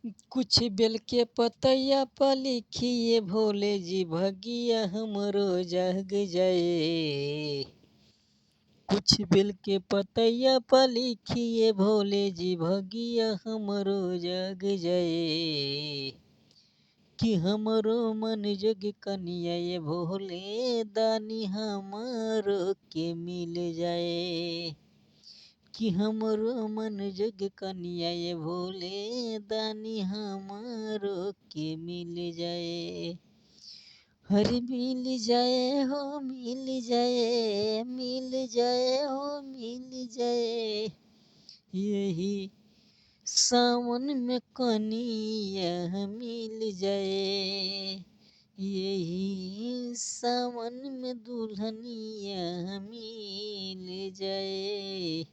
कुछ बेल के पतैया पर लिखिए भोले जी भगिया हमरो जग जाए। कुछ बेल के पतैया पर लिखिए भोले जी भगिया हमरो जग जाए। कि हमरो मन जग कनिया ये भोले दानी हमरो के मिल जाए। कि हमरो मन जग कनिया ये भोले दानी हमरो के मिल जाए। हरि मिल जाए हो मिल जाए, मिल जाए हो मिल जाए। यही सावन में कनिया मिल जाए। यही सावन में दुल्हनिया मिल जाए।